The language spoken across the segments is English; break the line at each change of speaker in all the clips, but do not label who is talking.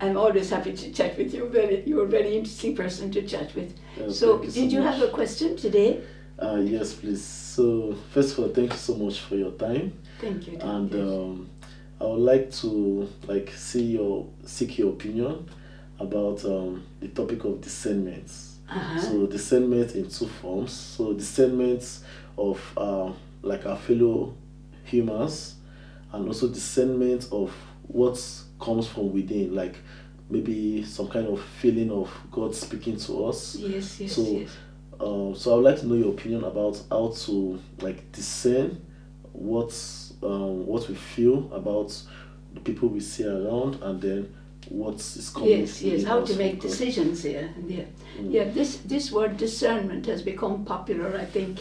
I'm always happy to chat with you. You're a very interesting person to chat with.
So
did you have a question today?
Yes, please. So first of all, thank you so much for your time.
Thank you.
And
Yes.
I would like to seek your opinion about the topic of discernment. So discernment in two forms. So discernment of like our fellow humans, and also discernment of what comes from within, like maybe some kind of feeling of God speaking to us.
Yes, yes,
So,
yes.
so I would like to know your opinion about how to like discern what we feel about the people we see around, and then what is coming.
Yes. How to make decisions here. Yeah. Yeah. This word discernment has become popular, I think,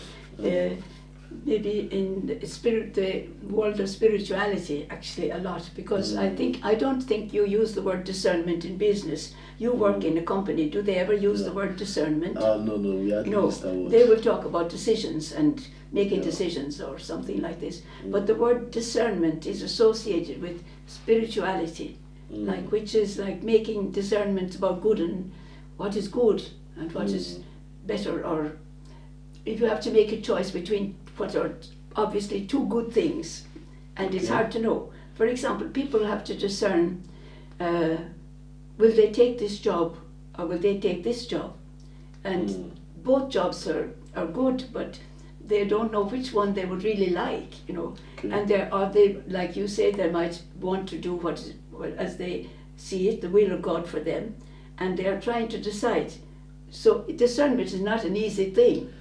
maybe in the world of spirituality, actually a lot, because I don't think you use the word discernment in business. You work in a company. Do they ever use the word discernment?
No, we hardly use that word.
They will talk about decisions and making decisions or something like this. But the word discernment is associated with spirituality, which is like making discernment about good and what is good and what is better, or if you have to make a choice between what are obviously two good things, and it's hard to know. For example, people have to discern, will they take this job or will they take this job? And both jobs are good, but they don't know which one they would really like, And they, like you say, they might want to do what as they see it, the will of God for them, and they are trying to decide. So discernment is not an easy thing.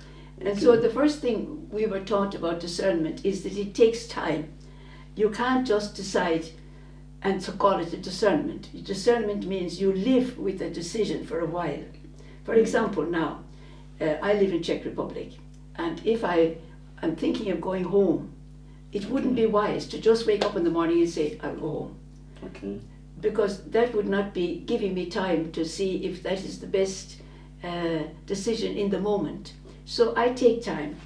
And so the first thing we were taught about discernment is that it takes time. You can't just decide and to call it a discernment. Discernment means you live with a decision for a while. For example, now, I live in Czech Republic, and if I am thinking of going home, it wouldn't be wise to just wake up in the morning and say, I'll go home. Because that would not be giving me time to see if that is the best decision in the moment. So I take time.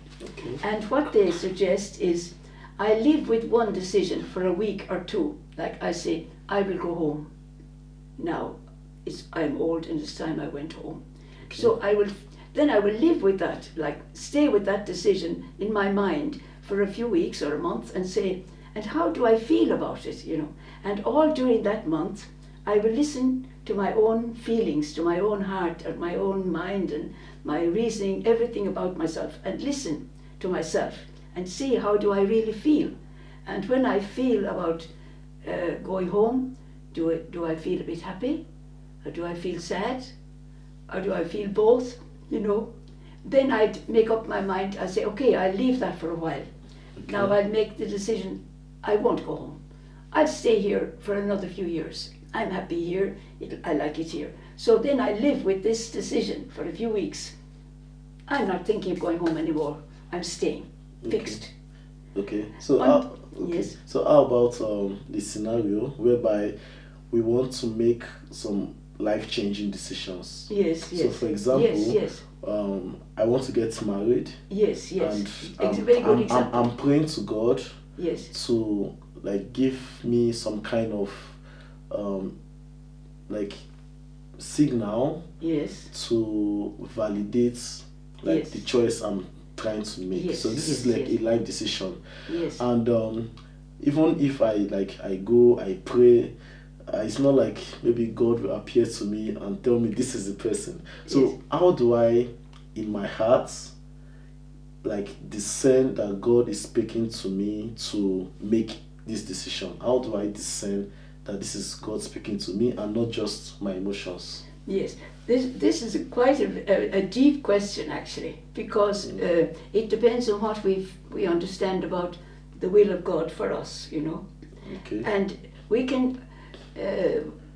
And what they suggest is I live with one decision for a week or two. Like I say, I will go home. Now, I'm old and it's time I went home. So I will live with that, like stay with that decision in my mind for a few weeks or a month and say, and how do I feel about it, And all during that month, I will listen to my own feelings, to my own heart and my own mind and my reasoning, everything about myself, and listen to myself and see how do I really feel. And when I feel about going home, do I feel a bit happy? Or do I feel sad? Or do I feel both? Then I'd make up my mind. I say, okay, I'll leave that for a while. Now I'll make the decision, I won't go home. I'll stay here for another few years. I'm happy here, I like it here. So then I live with this decision for a few weeks. I'm not thinking of going home anymore. I'm staying, fixed.
So
yes.
So how about the scenario whereby we want to make some life-changing decisions?
Yes.
So for example,
yes.
I want to get married.
Yes.
And
It's a very good example.
I'm praying to God.
Yes.
To like give me some kind of like signal.
Yes.
To validate the choice I'm trying to make.
Yes.
So this is like a life decision.
Yes.
And even if I go, I pray, it's not like maybe God will appear to me and tell me this is the person. So how do I, in my heart, like discern that God is speaking to me to make this decision? How do I discern that this is God speaking to me and not just my emotions?
Yes, this is quite a deep question actually, because it depends on what we understand about the will of God for us, And we can,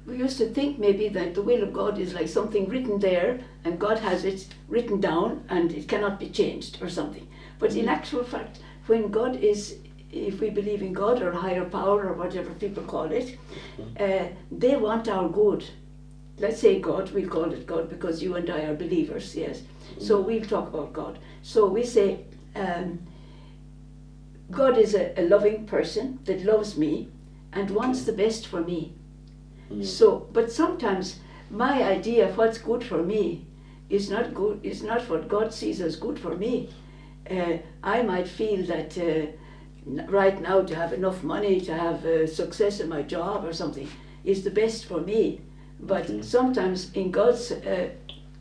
we used to think maybe that the will of God is like something written there and God has it written down and it cannot be changed or something. But in actual fact, when God is, if we believe in God or higher power or whatever people call it, they want our good. Let's say God, we'll call it God because you and I are believers, yes. So we'll talk about God. So we say, God is a loving person that loves me and wants the best for me. So, but sometimes my idea of what's good for me is not good. Is not what God sees as good for me. I might feel that right now to have enough money, to have success in my job or something, is the best for me. But sometimes in God's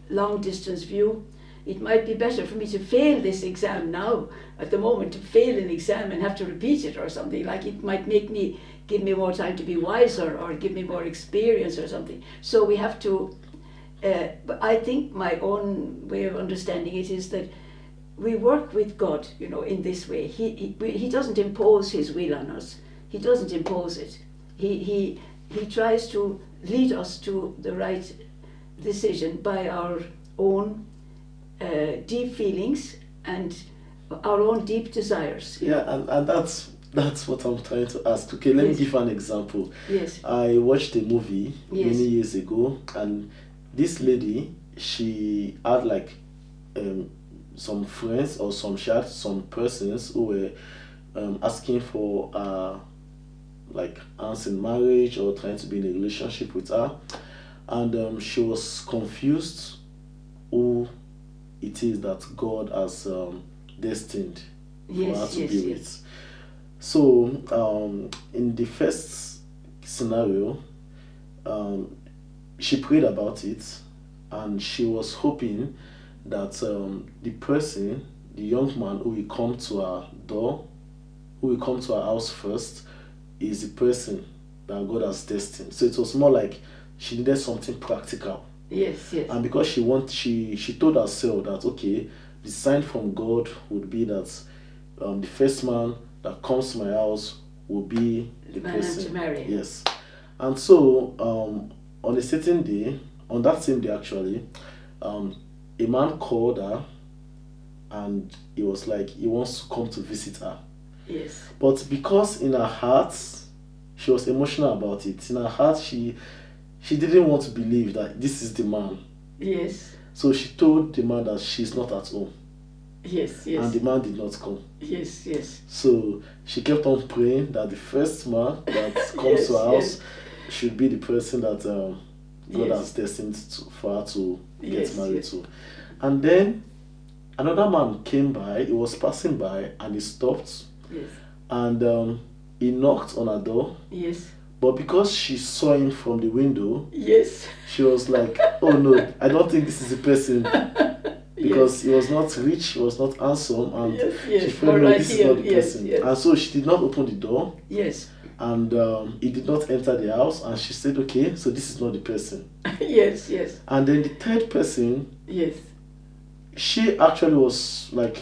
long distance view, it might be better for me to fail this exam now, at the moment, to fail an exam and have to repeat it or something. Like it might give me more time to be wiser or give me more experience or something. So we have to, but I think my own way of understanding it is that we work with God, in this way. He doesn't impose his will on us. He doesn't impose it. He tries to lead us to the right decision by our own deep feelings and our own deep desires.
Yeah, and that's what I'm trying to ask. Okay, let me give an example.
Yes.
I watched a movie many years ago, and this lady, she had like some friends or some persons who were asking for like hands in marriage or trying to be in a relationship with her, and she was confused who it is that God has destined for her to be with. So in the first scenario, she prayed about it, and she was hoping that the person, the young man who will come to her door, who will come to her house first, is the person that God has destined. So it was more like she needed something practical.
Yes.
And because she told herself that, okay, the sign from God would be that the first man that comes to my house will be the
man
person
to marry.
Yes. And so on a certain day, on that same day actually, a man called her, and he was like, he wants to come to visit her.
Yes.
But because in her heart, she was emotional about it. In her heart, she didn't want to believe that this is the man.
Yes.
So she told the man that she's not at home.
Yes.
And the man did not come.
Yes.
So she kept on praying that the first man that comes to her house should be the person that God has destined for her to get married to. And then another man came by, he was passing by, and he stopped.
Yes.
And he knocked on her door.
Yes.
But because she saw him from the window,
yes,
she was like, oh no, I don't think this is the person. Because he was not rich, he was not handsome, and she felt no, this is not the person. And so she did not open the door.
Yes.
And he did not enter the house, and she said, okay, so this is not the person.
Yes.
And then the third person,
yes,
she actually was like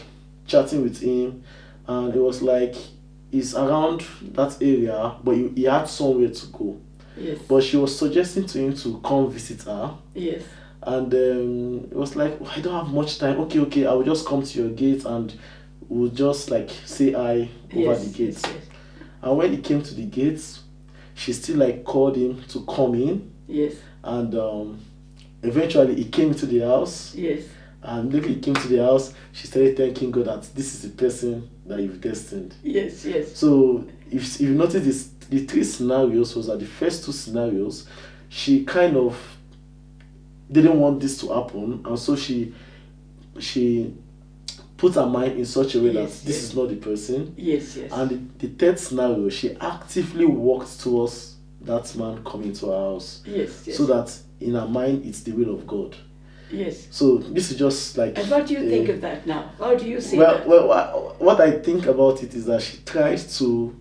chatting with him, and it was like he's around that area, but he had somewhere to go.
Yes.
But she was suggesting to him to come visit her.
Yes.
And it was like, I don't have much time. Okay, I will just come to your gate and we'll just like say hi over the gate. Yes. And when he came to the gates, she still like called him to come in.
Yes.
And eventually he came to the house.
Yes.
And when he came to the house, she started thanking God that this is the person that you've destined.
Yes.
So if you notice this, the three scenarios was that the first two scenarios, she kind of didn't want this to happen, and so she put her mind in such a way that this is not the person.
Yes.
And the third scenario, she actively walked towards that man coming to her house.
Yes.
So that in her mind, it's the will of God.
Yes.
So this is just like.
And what do you think of that now? How do you see that?
Well, what I think about it is that she tries to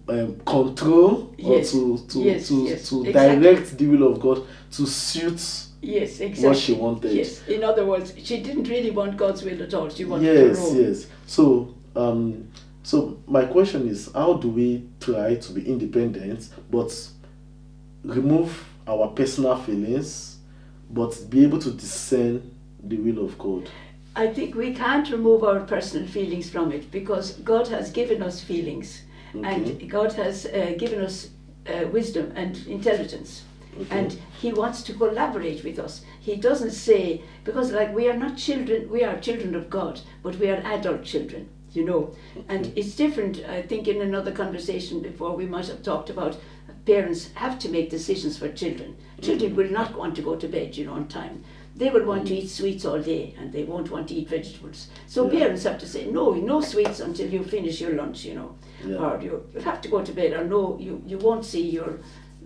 control or to direct the will of God to suit.
Yes, exactly.
What she wanted.
Yes. In other words, she didn't really want God's will at all. She wanted her own.
Yes. So my question is, how do we try to be independent but remove our personal feelings but be able to discern the will of God?
I think we can't remove our personal feelings from it, because God has given us feelings, and God has given us wisdom and intelligence. And he wants to collaborate with us. He doesn't say, because like we are not children, we are children of God, but we are adult children, And it's different. I think in another conversation before we might have talked about parents have to make decisions for children. Children will not want to go to bed, on time. They will want to eat sweets all day, and they won't want to eat vegetables. So parents have to say, no sweets until you finish your lunch, or you'll have to go to bed, or no, you won't see your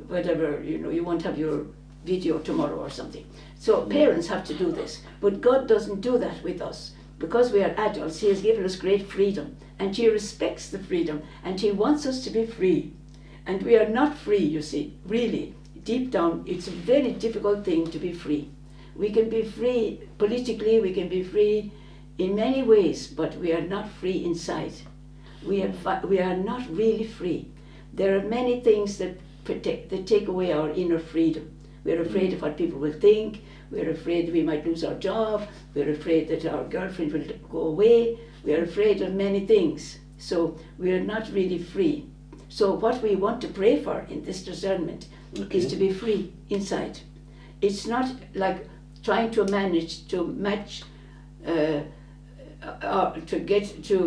whatever, you won't have your video tomorrow or something. So parents have to do this, but God doesn't do that with us. Because we are adults, He has given us great freedom, and He respects the freedom, and He wants us to be free. And we are not free, you see, really. Deep down, it's a very difficult thing to be free. We can be free politically, we can be free in many ways, but we are not free inside. We are not really free. There are many things that take away our inner freedom. We're afraid of what people will think. We're afraid that we might lose our job. We're afraid that our girlfriend will go away. We're afraid of many things. So we're not really free. So what we want to pray for in this discernment is to be free inside. It's not like trying to match, to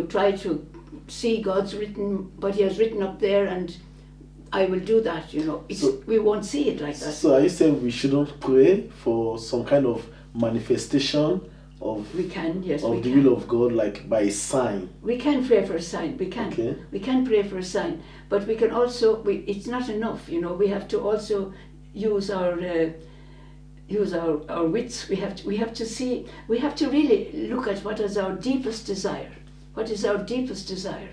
try to see God's written, but He has written up there, and I will do that, we won't see it like that.
So are you saying we shouldn't pray for some kind of manifestation of
the
will of God, like by a sign?
We can pray for a sign. We can.
Okay.
We can pray for a sign, but we can also. It's not enough. We have to also use our wits. We have to see. We have to really look at what is our deepest desire. What is our deepest desire,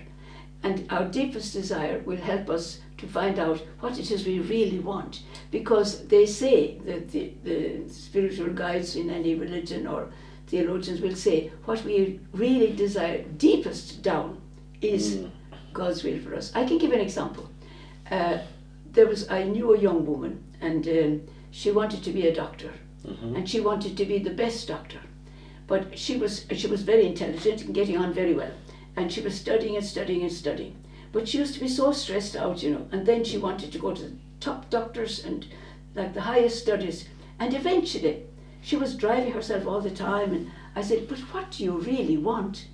and our deepest desire will help us to find out what it is we really want. Because they say that the spiritual guides in any religion or theologians will say what we really desire deepest down is God's will for us. I can give an example. I knew a young woman, and she wanted to be a doctor, and she wanted to be the best doctor. But she was very intelligent and getting on very well, and she was studying and studying and studying. But she used to be so stressed out, and then she wanted to go to the top doctors and like the highest studies. And eventually, she was driving herself all the time. And I said, but what do you really want?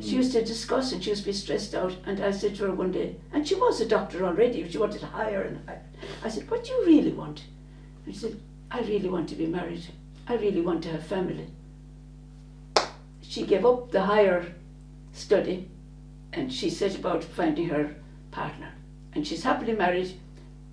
She used to discuss, and she used to be stressed out. And I said to her one day, and she was a doctor already, she wanted higher and higher. I said, what do you really want? And she said, I really want to be married. I really want to have family. She gave up the higher study, and she set about finding her partner. And she's happily married,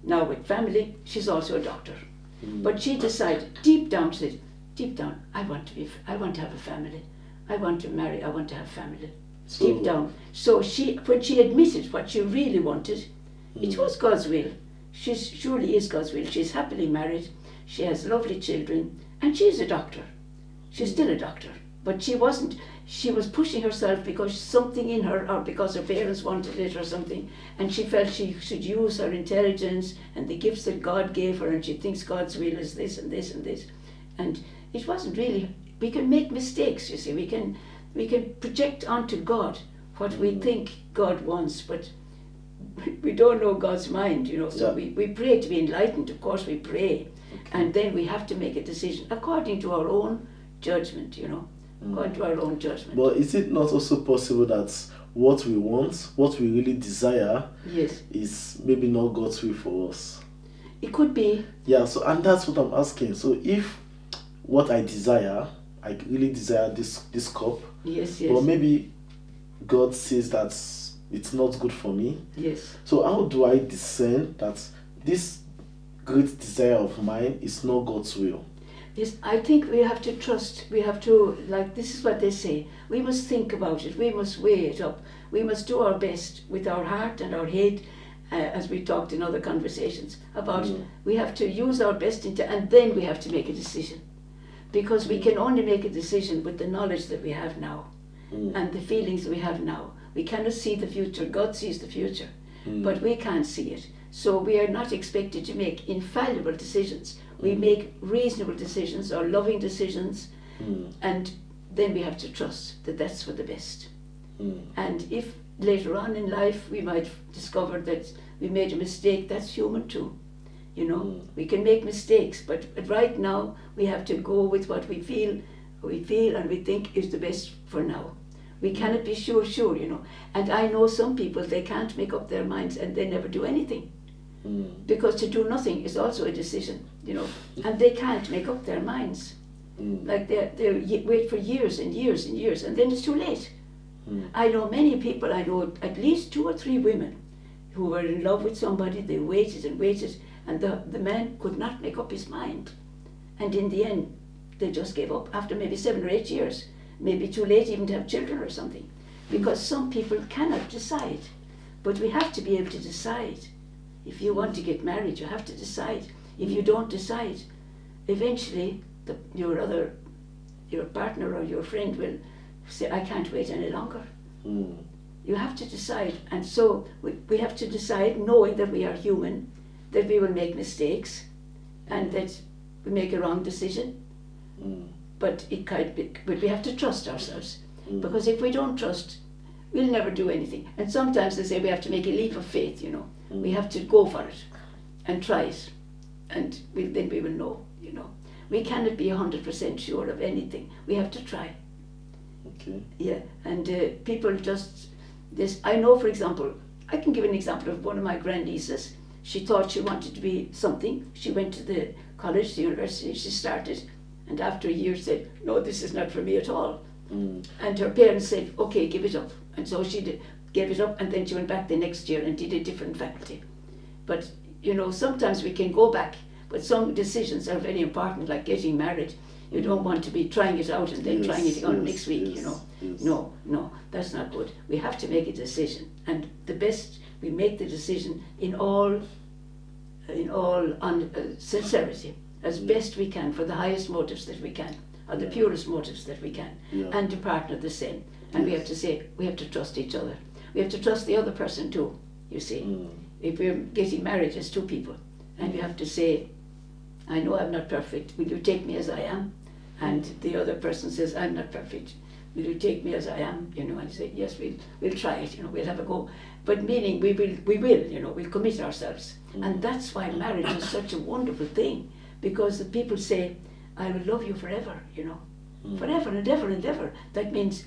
now with family. She's also a doctor. But she decided, deep down, she said, deep down, I want to have a family. I want to marry, I want to have family. Deep down. So when she admitted what she really wanted, it was God's will. She surely is God's will. She's happily married, she has lovely children, and she's a doctor. She's still a doctor. But she was pushing herself because something in her, or because her parents wanted it or something, and she felt she should use her intelligence and the gifts that God gave her, and she thinks God's will is this and this and this. And it wasn't really. We can make mistakes, you see. We can project onto God what we think God wants, but we don't know God's mind, So we pray to be enlightened. Of course we pray. And then we have to make a decision according to our own judgment, according to our own judgment.
But is it not also possible that what we want, what we really desire, is maybe not God's will for us?
It could be.
Yeah, so, and that's what I'm asking. So if what I desire, I really desire this cup, but maybe God says that it's not good for me.
Yes.
So how do I discern that this great desire of mine is not God's will?
Yes, I think we have to trust. We have to, this is what they say. We must think about it. We must weigh it up. We must do our best with our heart and our head, as we talked in other conversations about. We have to use our best and then we have to make a decision. Because we can only make a decision with the knowledge that we have now and the feelings we have now. We cannot see the future. God sees the future, but we can't see it. So we are not expected to make infallible decisions. We make reasonable decisions or loving decisions, and then we have to trust that that's for the best. And if later on in life we might discover that we made a mistake, that's human too. We can make mistakes, but right now we have to go with what we feel and we think is the best for now. We cannot be sure, And I know some people, they can't make up their minds and they never do anything. Because to do nothing is also a decision, you know, and they can't make up their minds. Like they wait for years and years and years, and then it's too late. I know many people, I know at least 2 or 3 women who were in love with somebody, they waited and waited, and the man could not make up his mind. And in the end, they just gave up after maybe 7 or 8 years, maybe too late even to have children or something. Because some people cannot decide. But we have to be able to decide. If you want to get married, you have to decide. If you don't decide, eventually your partner or your friend will say, I can't wait any longer. You have to decide. And so we have to decide, knowing that we are human, that we will make mistakes, and that we make a wrong decision. But but we have to trust ourselves. Because if we don't trust, we'll never do anything. And sometimes they say we have to make a leap of faith, you know. We have to go for it and try it. And then we will know, you know. We cannot be 100% sure of anything. We have to try.
Okay.
Yeah, and people just, I know, for example, I can give an example of one of my grandnieces. She thought she wanted to be something. She went to the college, the university, she started, and after a year said, no, this is not for me at all. And her parents said, okay, give it up. And so she gave it up, and then she went back the next year and did a different faculty. But, you know, sometimes we can go back, but some decisions are very important, like getting married. You don't want to be trying it out and then trying it again next week, you know. No, that's not good. We have to make a decision, and the best, we make the decision in all sincerity, as best we can, for the highest motives that we can, or the purest motives that we can, and the partner the same. And we have to say, we have to trust each other. We have to trust the other person too, you see. If we're getting married as 2 people, and we have to say, I know I'm not perfect, will you take me as I am? And the other person says, I'm not perfect, will you take me as I am? You know, and say, yes, we'll try it, you know, we'll have a go. But meaning we will, you know, we'll commit ourselves. And that's why marriage is such a wonderful thing, because the people say, I will love you forever, you know, forever and ever and ever. That means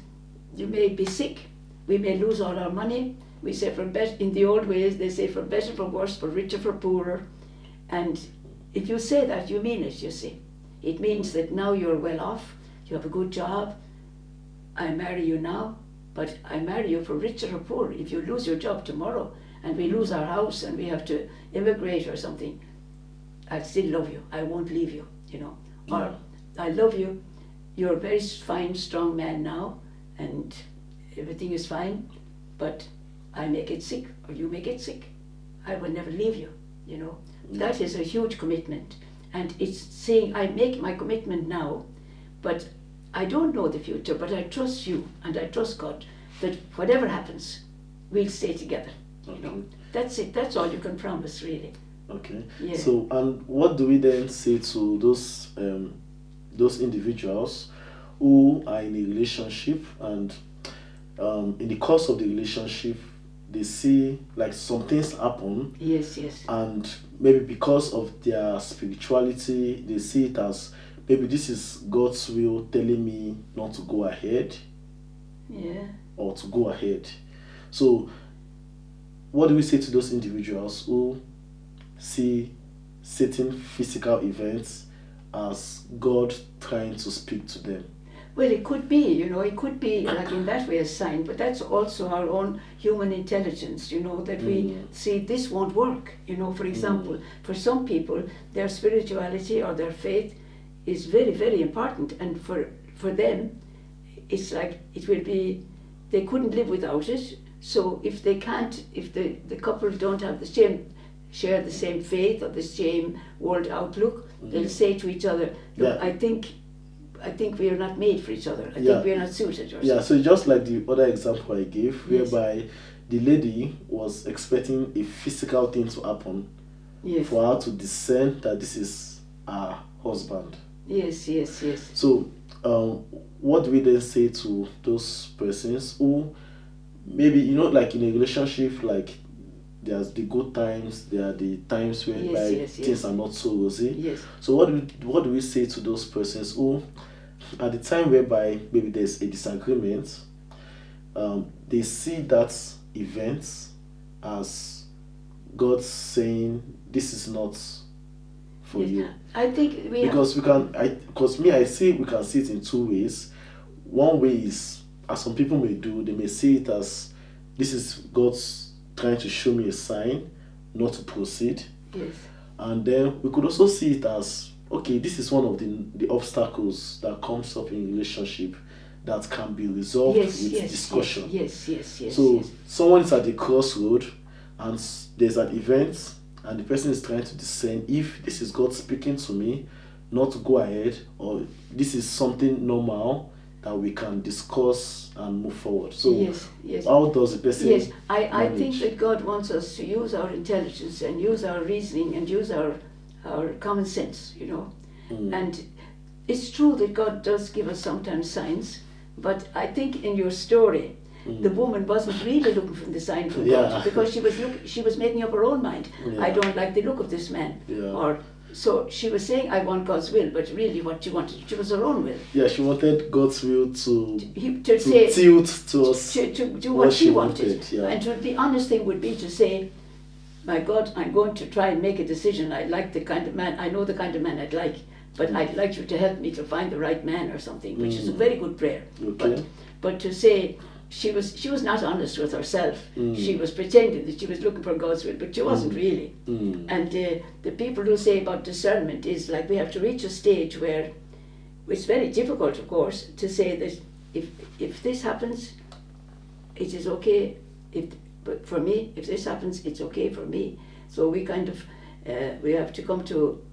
you may be sick, we may lose all our money. We say for better, in the old ways, they say for better, for worse, for richer, for poorer. And if you say that, you mean it, you see. It means that now you're well off, you have a good job, I marry you now, but I marry you for richer or poor. If you lose your job tomorrow, and we lose our house, and we have to immigrate or something, I still love you, I won't leave you, you know. Or, I love you, you're a very fine, strong man now, and everything is fine, but I may get sick, or you may get sick. I will never leave you, you know. That is a huge commitment. And it's saying, I make my commitment now, but I don't know the future, but I trust you, and I trust God, that whatever happens, we'll stay together, you know. That's it, that's all you can promise, really.
Okay.
Yeah.
So, and what do we then say to those individuals who are in a relationship, and in the course of the relationship, they see like some things happen.
Yes.
And maybe because of their spirituality, they see it as maybe this is God's will telling me not to go ahead.
Yeah.
Or to go ahead. So, what do we say to those individuals who see certain physical events as God trying to speak to them?
Well, it could be, you know, it could be like in that way a sign, but that's also our own human intelligence, you know, that we see this won't work. You know, for example, for some people, their spirituality or their faith is very, very important, and for them, it's like it will be, they couldn't live without it. So if they can't, if the couple don't have the same, share the same faith or the same world outlook, they'll say to each other, look, I think we are not made for each other. I think we are not suited. Or
something. So just like the other example I gave, whereby the lady was expecting a physical thing to happen for her to discern that this is her husband.
Yes.
So what do we then say to those persons who maybe, you know, like in a relationship, like there's the good times, there are the times whereby things are not so rosy.
Yes.
So what do we say to those persons who, at the time whereby maybe there's a disagreement, they see that event as God's saying this is not for you.
I think
because I see we can see it in two ways. One way is, as some people may do, they may see it as this is God's trying to show me a sign not to proceed.
Yes.
And then we could also see it as, okay, this is one of the obstacles that comes up in relationship that can be resolved with discussion.
Yes.
So someone is at the crossroad and there's an event and the person is trying to discern if this is God speaking to me not to go ahead, or this is something normal that we can discuss and move forward. So how does the person
I think that God wants us to use our intelligence and use our reasoning and use our common sense, and it's true that God does give us sometimes signs, but I think in your story the woman wasn't really looking for the sign from God, because she was making up her own mind. I don't like the look of this man, or so she was saying, I want God's will, but really what she wanted, it was her own will.
Yeah, she wanted God's will to
say,
tilt to us,
to do what she wanted. And the honest thing would be to say, my God, I'm going to try and make a decision. I like the kind of man, I know the kind of man I'd like, but I'd like you to help me to find the right man or something, which is a very good prayer.
Okay.
But to say, she was not honest with herself. She was pretending that she was looking for God's will, but she wasn't really. And the people who say about discernment is like we have to reach a stage where it's very difficult, of course, to say that if this happens, it is okay. But for me, if this happens, it's okay for me. So we kind of we have to come to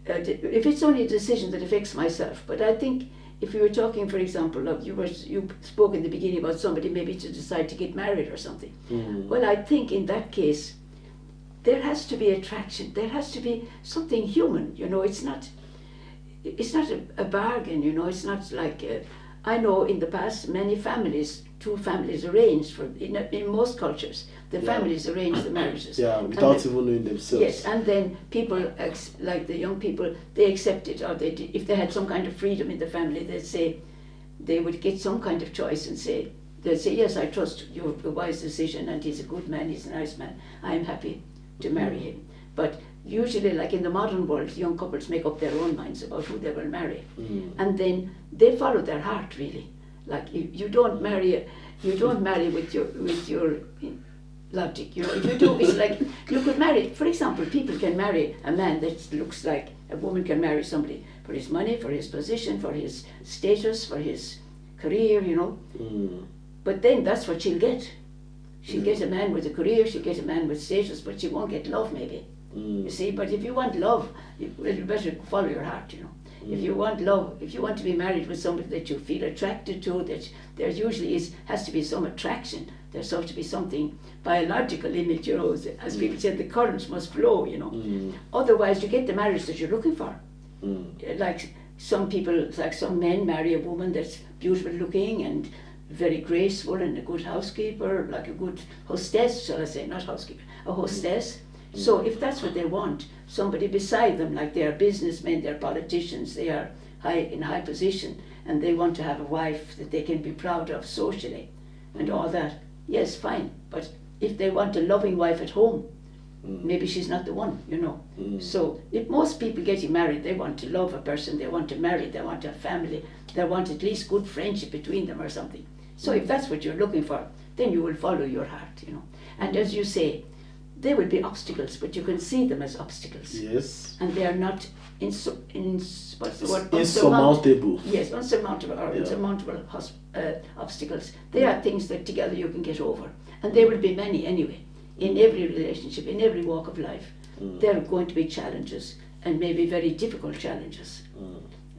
if it's only a decision that affects myself. But I think, if you were talking, for example, of you spoke in the beginning about somebody maybe to decide to get married or something. Well, I think in that case, there has to be attraction. There has to be something human. It's not a bargain. It's not like I know in the past many families, two families arranged for in most cultures. The families arrange the marriages.
Without even knowing themselves.
Yes, and then people, like the young people, they accept it, or if they had some kind of freedom in the family, they'd say, they would get some kind of choice and say, they'd say, yes, I trust your wise decision, and he's a good man, he's a nice man, I'm happy to marry him. But usually, like in the modern world, young couples make up their own minds about who they will marry. And then they follow their heart, really. Like you don't marry with your logic. If you do, it's like you could marry. For example, people can marry a man that looks like a woman can marry somebody for his money, for his position, for his status, for his career. But then that's what she'll get. She'll get a man with a career. She'll get a man with status, but she won't get love, maybe. You see. But if you want love, you better follow your heart. If you want love, if you want to be married with somebody that you feel attracted to, that there usually has to be some attraction. There's supposed to be something biological in it, as people say, the currents must flow, Otherwise, you get the marriage that you're looking for. Like some people, like some men marry a woman that's beautiful looking and very graceful and a good housekeeper, like a good hostess, shall I say, not housekeeper, a hostess. So if that's what they want, somebody beside them, like they are businessmen, they're politicians, they are in high position, and they want to have a wife that they can be proud of socially and all that, yes, fine. But if they want a loving wife at home, maybe she's not the one, So if most people getting married, they want to love a person, they want to marry, they want a family, they want at least good friendship between them or something. So if that's what you're looking for, then you will follow your heart, And as you say, there will be obstacles, but you can see them as obstacles.
Yes.
And they are not what's the word?
Insurmountable.
Yes, unsurmountable or insurmountable obstacles. They are things that together you can get over. And there will be many anyway. In every relationship, in every walk of life, there are going to be challenges, and maybe very difficult challenges.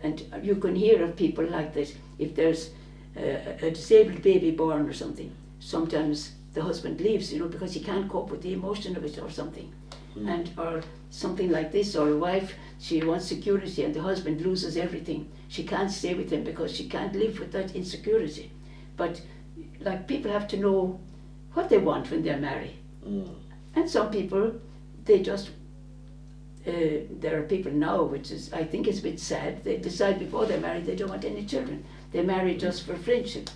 And you can hear of people like this. If there's a disabled baby born or something, sometimes the husband leaves, because he can't cope with the emotion of it or something. And or something like this, or a wife, she wants security and the husband loses everything. She can't stay with him because she can't live with that insecurity. But like people have to know what they want when they're married. And some people, they just, there are people now, which is, I think is a bit sad, they decide before they're married they don't want any children. They marry just for friendship.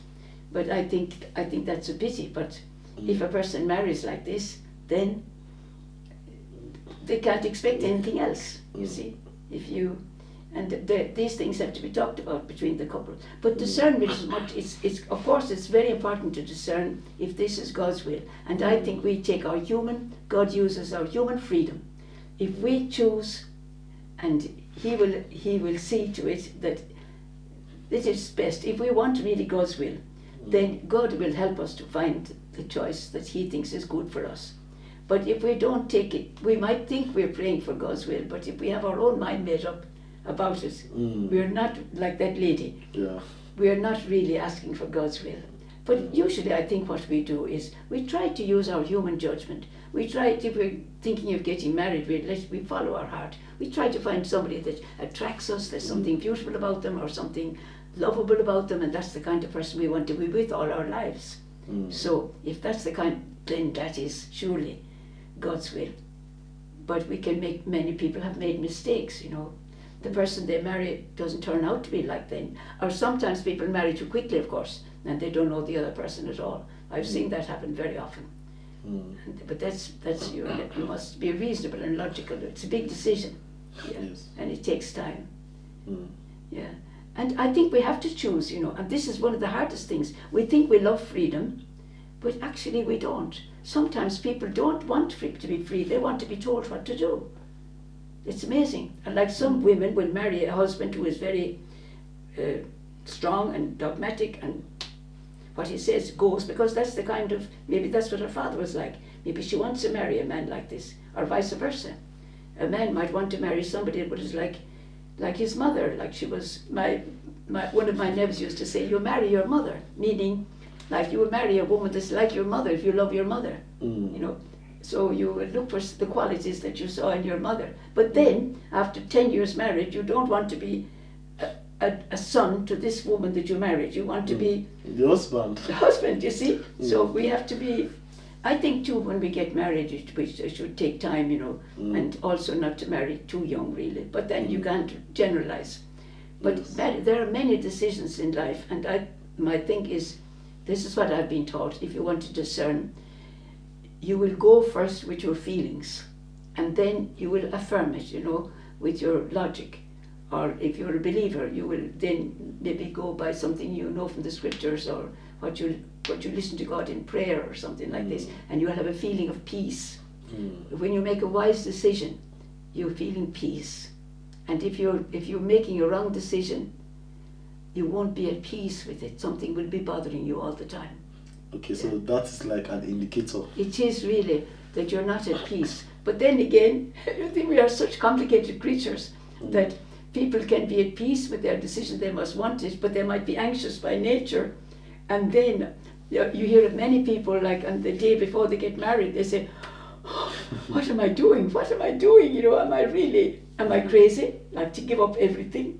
But I think that's a pity. But if a person marries like this, then they can't expect anything else, you see. If you, and these things have to be talked about between the couple. But discernment is much, it's of course it's very important to discern if this is God's will. And I think we take our God uses our human freedom. If we choose, and He will see to it that this is best. If we want really God's will, then God will help us to find the choice that He thinks is good for us. But if we don't take it, we might think we're praying for God's will, but if we have our own mind made up about it, we're not like that lady.
Yeah.
We're not really asking for God's will. But usually I think what we do is we try to use our human judgment. We try, if we're thinking of getting married, we follow our heart. We try to find somebody that attracts us, there's something beautiful about them or something lovable about them, and that's the kind of person we want to be with all our lives. So if that's the kind, then that is surely God's will. But many people have made mistakes, you know. The person they marry doesn't turn out to be like them. Or sometimes people marry too quickly, of course, and they don't know the other person at all. I've seen that happen very often. But that's you must be reasonable and logical. It's a big decision,
Yes.
And it takes time. Yeah, and I think we have to choose, you know. And this is one of the hardest things. We think we love freedom, but actually we don't. Sometimes people don't want to be free. They want to be told what to do. It's amazing. And like some women will marry a husband who is very strong and dogmatic, and what he says goes, because that's the kind of, maybe that's what her father was like. Maybe she wants to marry a man like this, or vice versa. A man might want to marry somebody that was like his mother, like she was, one of my nephews used to say, you marry your mother, meaning like you will marry a woman that's like your mother if you love your mother, you know. So you would look for the qualities that you saw in your mother. But then, after 10 years married, you don't want to be a son to this woman that you married. You want to be
the husband.
The husband, you see. So we have to be, I think too, when we get married, it should take time, you know, and also not to marry too young, really. But then you can't generalize. But there are many decisions in life, and my thing is, this is what I've been taught, if you want to discern, you will go first with your feelings, and then you will affirm it, you know, with your logic. Or if you're a believer, you will then maybe go by something you know from the scriptures, or what you listen to God in prayer or something like this, and you'll have a feeling of peace. When you make a wise decision, you're feeling peace. And if you're making a wrong decision, you won't be at peace with it. Something will be bothering you all the time.
Okay, so that is like an indicator.
It is really that you're not at peace. But then again, I think we are such complicated creatures that people can be at peace with their decision. They must want it, but they might be anxious by nature. And then you hear of many people, like on the day before they get married, they say, oh, what am I doing? What am I doing? You know, am I crazy? Like to give up everything?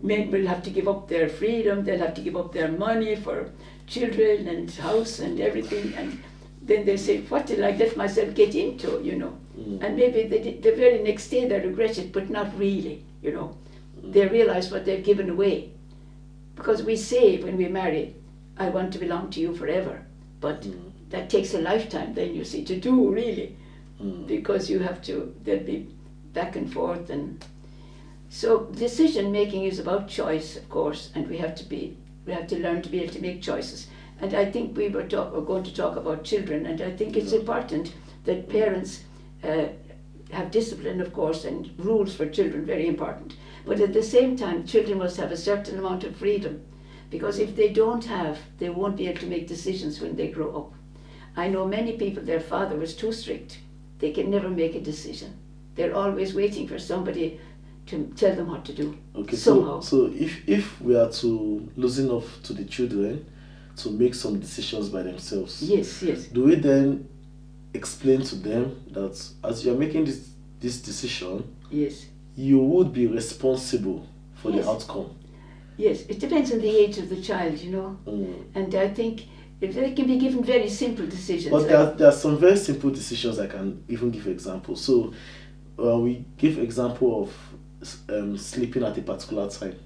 Men will have to give up their freedom, they'll have to give up their money for children and house and everything, and then they say, what did I let myself get into, you know? And maybe the very next day they regret it, but not really, you know. They realize what they've given away. Because we say when we marry, I want to belong to you forever, but that takes a lifetime then, you see, to do really, because you have to, there'll be back and forth. And so decision making is about choice, of course, and we have to learn to be able to make choices. And I think we were going to talk about children, and I think it's important that parents have discipline, of course, and rules for children, very important. But at the same time, children must have a certain amount of freedom, because if they don't have, they won't be able to make decisions when they grow up. I know many people, their father was too strict. They can never make a decision. They're always waiting for somebody to tell them what to do.
Okay,
somehow.
So if we are to loosen off to the children to make some decisions by themselves,
yes,
do we then explain to them that as you are making this decision,
yes,
you would be responsible for the outcome?
Yes, it depends on the age of the child, you know. And I think if they can be given very simple decisions.
But there are some very simple decisions. I can even give examples. So we give example of sleeping at a particular time.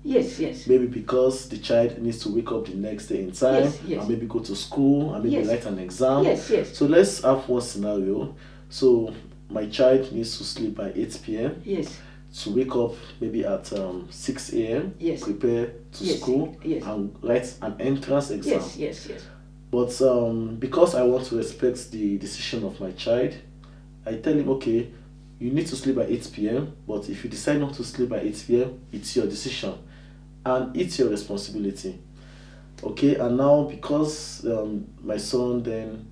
Yes, yes.
Maybe because the child needs to wake up the next day in time,
Yes, yes.
and maybe go to school, and maybe
Yes.
write an exam.
Yes, yes.
So let's have one scenario. So my child needs to sleep by 8 p.m.
Yes.
to wake up maybe at 6 a.m.,
Yes.
prepare to
Yes.
school,
Yes.
and write an entrance exam.
Yes, yes, yes.
But because I want to respect the decision of my child, I tell him, okay, you need to sleep by 8 p.m., but if you decide not to sleep by 8 p.m., it's your decision and it's your responsibility. Okay, and now because my son then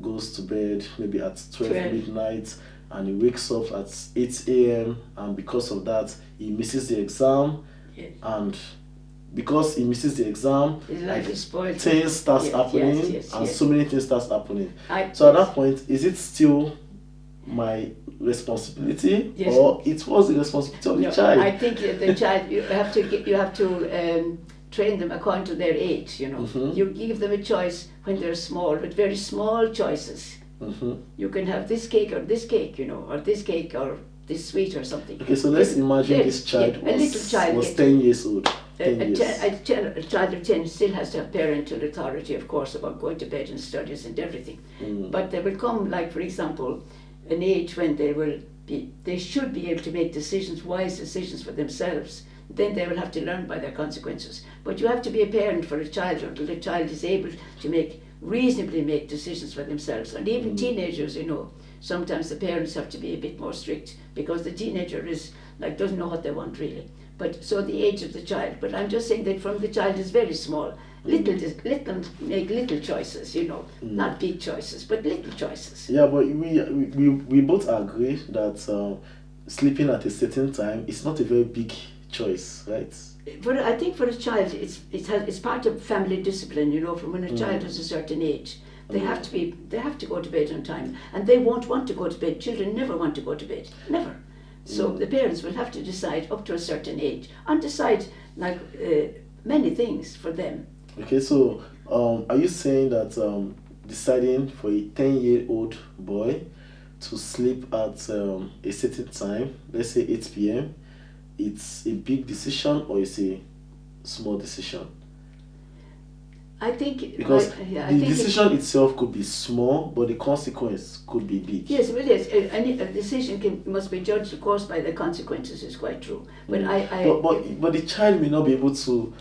goes to bed maybe at 12 midnight and he wakes up at 8 a.m., and because of that, he misses the exam.
Yes.
And because he misses the exam,
His life is spoiled.
things starts happening, and so many things starts happening. So at that point, is it still my responsibility,
yes,
or it was the responsibility of the child?
I think the child, you have to train them according to their age. You know,
Mm-hmm.
you give them a choice when they're small, but very small choices.
Mm-hmm.
You can have this cake or this cake, you know, or this cake or this sweet or something.
Okay, so let's imagine this child
a little child
was 10 years old.
A child of 10 still has to have parental authority, of course, about going to bed and studies and everything. But there will come, like, for example, an age when they should be able to make decisions, wise decisions for themselves. Then they will have to learn by their consequences. But you have to be a parent for a child until the child is able to reasonably make decisions for themselves. And even teenagers, you know, sometimes the parents have to be a bit more strict because the teenager doesn't know what they want really. But so the age of the child. But I'm just saying that from the child is very small. Let them make little choices, you know, not big choices, but little choices.
Yeah, but we both agree that sleeping at a certain time is not a very big choice, right?
But I think for a child, it's part of family discipline, you know. From when a child is a certain age, they have to go to bed on time, and they won't want to go to bed. Children never want to go to bed, never. So the parents will have to decide up to a certain age and decide many things for them.
Okay, so are you saying that deciding for a 10-year-old boy to sleep at a certain time, let's say 8 p.m., it's a big decision or it's a small decision?
I think
because the decision itself could be small, but the consequence could be big.
Yes, well, yes. A decision must be judged, of course, by the consequences. Is quite true. But
but the child may not be able to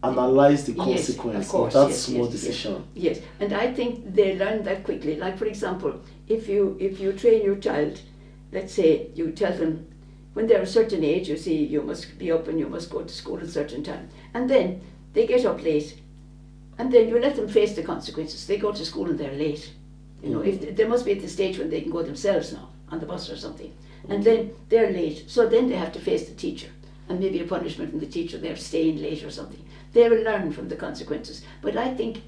analyze the consequence of that small decision.
Yes, and I think they learn that quickly. Like, for example, if you train your child, let's say you tell them when they're a certain age, you see, you must be up and you must go to school at a certain time, and then they get up late. And then you let them face the consequences. They go to school and they're late. You know, if they must be at the stage when they can go themselves now on the bus or something. And then they're late. So then they have to face the teacher. And maybe a punishment from the teacher, they're staying late or something. They will learn from the consequences. But I think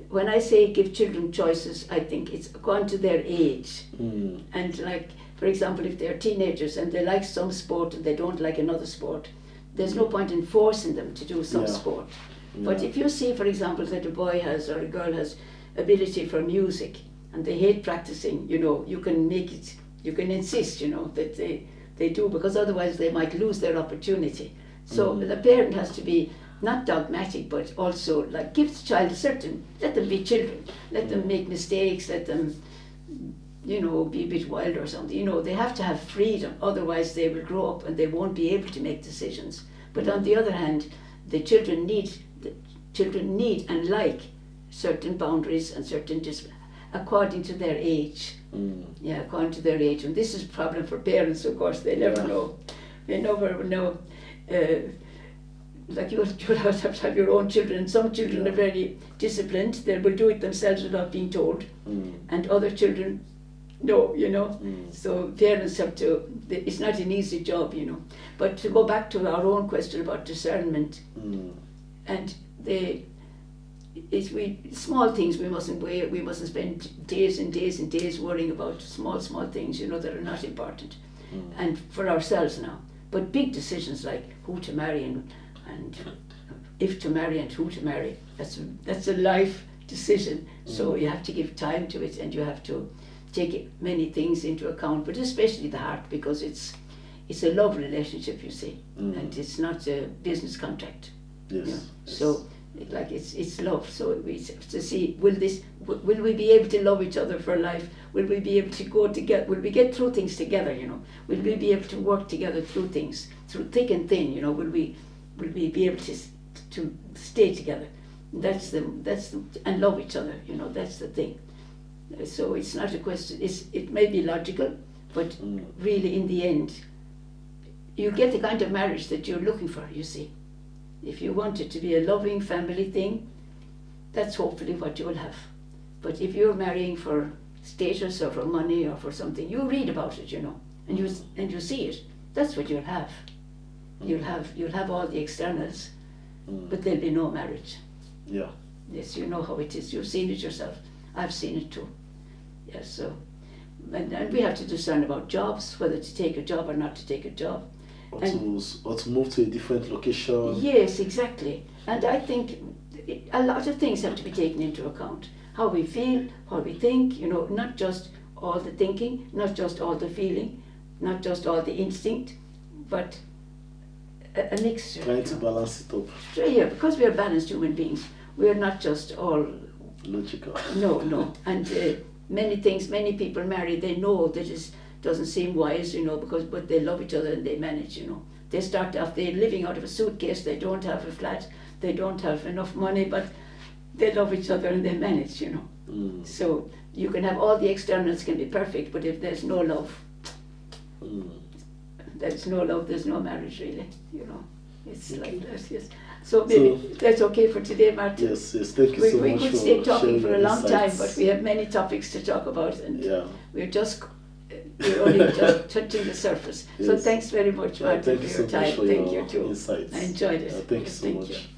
when I say give children choices, I think it's according to their age. And like, for example, if they're teenagers and they like some sport and they don't like another sport, there's no point in forcing them to do some sport. But if you see, for example, that a boy has or a girl has ability for music and they hate practicing, you know, you can insist, you know, that they do, because otherwise they might lose their opportunity. So the parent has to be not dogmatic, but also like give the child let them be children, let them make mistakes, let them, you know, be a bit wild or something. You know, they have to have freedom, otherwise they will grow up and they won't be able to make decisions. But on the other hand, the children need and like certain boundaries and certain according to their age. Yeah, according to their age. And this is a problem for parents, of course. They never know. They never know. Like you'll have to have your own children. Some children are very disciplined. They will do it themselves without being told. And other children, no, you know. So parents have to, it's not an easy job, you know. But to go back to our own question about discernment, and small things we mustn't spend days and days and days worrying about small things, you know, that are not important, and for ourselves now. But big decisions like who to marry and if to marry and who to marry, that's a life decision. So you have to give time to it, and you have to take many things into account, but especially the heart, because it's a love relationship, you see,
Mm.
and it's not a business contract.
Yes.
You know?
Yes.
So, like it's love. So we have to see, will we be able to love each other for life? Will we be able to go together? Will we get through things together? You know, will we be able to work together through things, through thick and thin? You know, will we be able to stay together? That's the and love each other. You know, that's the thing. So it's not a question. It may be logical, but really, in the end, you get the kind of marriage that you're looking for. You see. If you want it to be a loving family thing, that's hopefully what you will have. But if you're marrying for status or for money or for something, you read about it, you know, and you see it. That's what you'll have. You'll have all the externals, but there'll be no marriage.
Yeah.
Yes, you know how it is. You've seen it yourself. I've seen it too. Yes, so and we have to discern about jobs, whether to take a job or not to take a job.
Or to move to a different location.
Yes, exactly. And I think a lot of things have to be taken into account. How we feel, how we think, you know, not just all the thinking, not just all the feeling, not just all the instinct, but a mixture.
Trying to balance it up.
Yeah, because we are balanced human beings. We are not just all
logical.
No. And many people marry, they know that it doesn't seem wise, you know, but they love each other and they manage, you know. They start off, they're living out of a suitcase, they don't have a flat, they don't have enough money, but they love each other and they manage, you know. So you can have all the externals can be perfect, but if there's no love, there's no marriage really, you know. It's like that, yes. So maybe that's okay for today, Martin.
Yes, thank you so much.
We could stay talking for a long time,
insights.
but we have many topics to talk about, and we're only just touching the surface. Yes. So thanks very much, Martin,
thank
for
you
your
so
time.
much for
thank
your
you too.
Insights.
I enjoyed it.
Thank you so much.